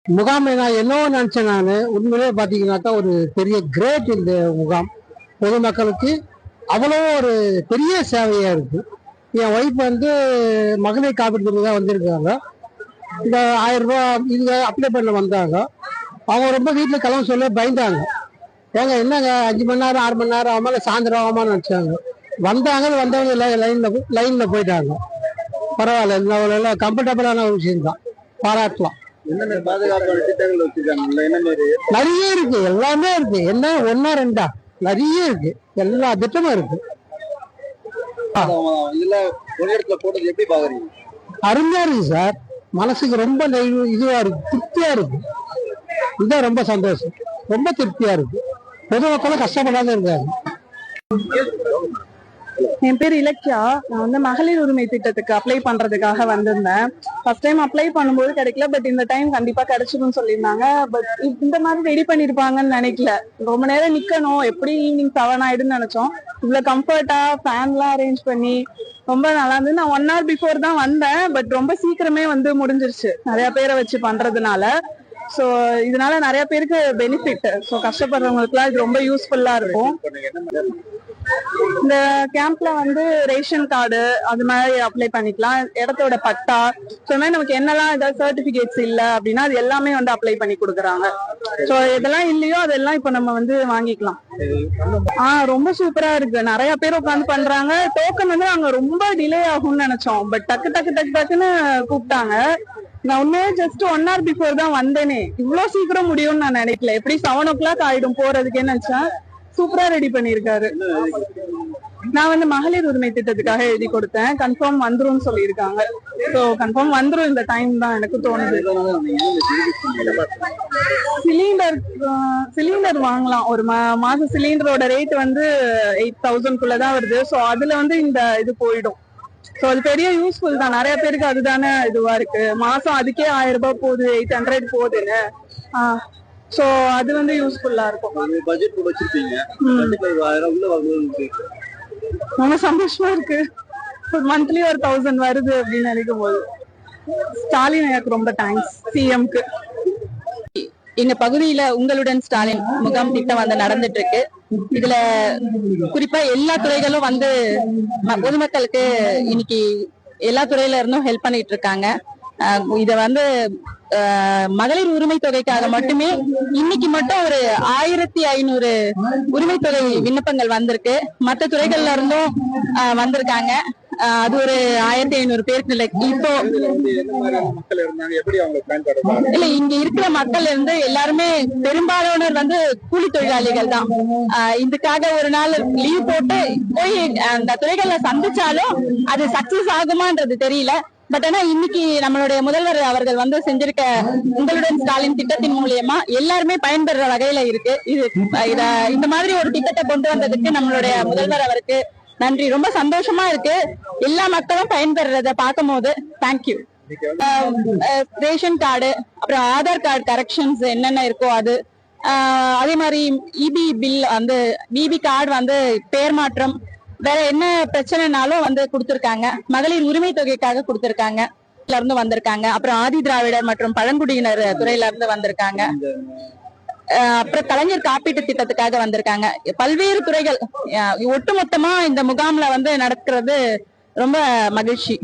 முகாம் நான் என்னவோ நினைச்சேன். நான் உண்மையிலே பாத்தீங்கன்னாக்கா ஒரு பெரிய கிரேட் இந்த முகாம். பொதுமக்களுக்கு அவ்வளோ ஒரு பெரிய சேவையா இருக்கு. என் ஒய்ஃப் வந்து மகளிர் காப்பீடு தான் வந்திருக்காங்க. இந்த 1000 ரூபாய் இது அப்ளை பண்ண வந்தாங்க. அவங்க ரொம்ப வீட்டுல கிளம்ப சொல்ல பயந்தாங்க. ஏங்க என்னங்க 5 மணி நேரம் 6 மணி நேரம் ஆமால சாயந்தரம் ஆகுமான்னு நினைச்சாங்க. வந்தவங்க லைன்ல போயிட்டாங்க. பரவாயில்ல, கம்ஃபர்டபுளான ஒரு விஷயம் தான், பாராட்டலாம். நிறைய இருக்கு, எல்லாமே இருக்கு. என்ன ஒன்னா ரெண்டா நிறைய இருக்கு, எல்லா திட்டமும் இருக்கு. அருமையா இருக்கு சார். மனசுக்கு ரொம்ப இதுவா இருக்கு, திருப்தியா இருக்கு. இதுதான் ரொம்ப சந்தோஷம், ரொம்ப திருப்தியா இருக்கு. பொதுமக்களும் கஷ்டப்படாத இருக்காங்க. என் பேர் இலக்கியா. நான் வந்து மகளிர் உரிமை திட்டத்துக்கு அப்ளை பண்றதுக்காக வந்திருந்தேன். ஃபர்ஸ்ட் டைம் அப்ளை பண்ணும்போது கிடைக்கல, பட் இந்த டைம் கண்டிப்பா கிடைச்சிடும் சொல்லியிருந்தாங்க. பட் இந்த மாதிரி ரெடி பண்ணிருப்பாங்கன்னு நினைக்கல. ரொம்ப நேரம் நிக்கணும், எப்படி ஈவினிங் 7 ஆயிடுன்னு நினைச்சோம். இவ்வளவு கம்ஃபர்ட்டா ஃபேன்லாம் அரேஞ்ச் பண்ணி ரொம்ப நல்லா இருந்தது. நான் 1 hour பிஃபோர் தான் வந்தேன், பட் ரொம்ப சீக்கிரமே வந்து முடிஞ்சிருச்சு நிறைய பேரை வச்சு பண்றதுனால. சோ இதனால நிறைய பேருக்கு பெனிஃபிட். சோ கஷ்டப்படுறவங்களுக்கு எல்லாம் இது ரொம்ப யூஸ்ஃபுல்லா இருக்கும். இந்த கேம்ப்ல வந்து ரேஷன் கார்டு அது மாதிரி அப்ளை பண்ணிக்கலாம், இடத்தோட பட்டா, ஸோ மாதிரி நமக்கு என்னெல்லாம் ஏதாவது சர்டிபிகேட்ஸ் இல்ல அப்படின்னா அது எல்லாமே வந்து அப்ளை பண்ணி கொடுக்குறாங்க. ஸோ எதெல்லாம் இல்லையோ அதெல்லாம் இப்ப நம்ம வந்து வாங்கிக்கலாம். ரொம்ப சூப்பரா இருக்கு. நிறைய பேர் உட்காந்து பண்றாங்க. டோக்கன் வந்து நாங்க ரொம்ப டிலே ஆகும்னு நினைச்சோம், பட் டக்குன்னு கூப்பிட்டாங்க. நான் உண்மையே ஜஸ்ட் 1 hour பிஃபோர் தான் வந்தேனே. இவ்வளவு சீக்கிரம் முடியும்னு நான் நினைக்கல. எப்படி 7 o'clock ஆயிடும் போறதுக்கே நினைச்சேன். சூப்பரா ரெடி பண்ணிருக்காரு. நான் வந்து மகளிர் உரிமை திட்டத்துக்காக எழுதி கொடுத்தேன். கன்ஃபார்ம் வந்துரும் சொல்லியிருக்காங்க. ஸோ கன்ஃபார்ம் வந்துரும் இந்த டைம் தான் எனக்கு தோணுது. சிலிண்டர் வாங்கலாம். ஒரு மாசம் சிலிண்டரோட ரேட் வந்து 8000 தான் வருது. ஸோ அதுல வந்து இந்த இது போயிடும். ஸோ அது பெரிய யூஸ்ஃபுல் தான். நிறைய பேருக்கு அதுதானே இதுவா இருக்கு. மாசம் அதுக்கே 1000 ரூபாய் போகுது, 800 போகுதுன்னு. சோ அது வந்து யூஸ்ஃபுல்லா இருக்கும். ரொம்ப சந்தோஷமா இருக்கு. மந்த்லி ஒரு 1000 வருது அப்படின்னு நினைக்கும் போது ஸ்டாலின் எனக்கு ரொம்ப தேங்க்ஸ். சிஎம்க்கு. எங்க பகுதியில உங்களுடன் ஸ்டாலின் முகாம் திட்டம் வந்து நடந்துட்டு இருக்கு. இதுல குறிப்பா எல்லா துறைகளும் வந்து பொதுமக்களுக்கு இன்னைக்கு எல்லா துறையில இருந்தும் ஹெல்ப் பண்ணிட்டு இருக்காங்க. இத வந்து மகளிர் உரிமை தொகைக்காக மட்டுமே இன்னைக்கு மட்டும் ஒரு 1500 உரிமை தொகை விண்ணப்பங்கள் வந்திருக்கு. மற்ற துறைகள்ல இருந்தும் வந்திருக்காங்க. அது ஒரு 1500 பேருக்கு இல்லை. இப்போ இல்ல, இங்க இருக்கிற மக்கள் இருந்து எல்லாருமே பெரும்பாலானோர் வந்து கூலி தொழிலாளிகள் தான். இதுக்காக ஒரு நாள் லீவ் போட்டு போய் அந்த துறைகள்ல சந்திச்சாலும் அது சக்சஸ் ஆகுமான்றது தெரியல. பட் ஆனா இன்னைக்கு நம்மளுடைய முதல்வர் அவர்கள் வந்து செஞ்சிருக்க உங்களுடன் ஸ்டாலின் திட்டத்தின் மூலியமா எல்லாருமே பயன்பெற வகையில இருக்கு. இந்த மாதிரி ஒரு திட்டத்தை கொண்டு வந்ததுக்கு நம்மளுடைய முதல்வர் அவருக்கு நன்றி. ரொம்ப சந்தோஷமா இருக்கு. எல்லா மக்களும் பயன்பெறத பார்க்கும் போது தேங்க்யூ. ரேஷன் கார்டு, அப்புறம் ஆதார் கார்டு கரெக்ஷன்ஸ் என்னென்ன இருக்கோ அது, அதே மாதிரி இபி பில் வந்து பிபி கார்டு வந்து பேர் மாற்றம், வேற என்ன பிரச்சனைனாலும் வந்து கொடுத்திருக்காங்க. மகளிர் உரிமை தொகைக்காக கொடுத்திருக்காங்க, இருந்து வந்திருக்காங்க. அப்புறம் ஆதி திராவிடர் மற்றும் பழங்குடியினர் துறையில இருந்து வந்திருக்காங்க. அப்புறம் கலைஞர் காப்பீட்டு திட்டத்துக்காக வந்திருக்காங்க. பல்வேறு துறைகள் ஒட்டுமொத்தமா இந்த முகாம்ல வந்து நடக்கிறது ரொம்ப மகிழ்ச்சி.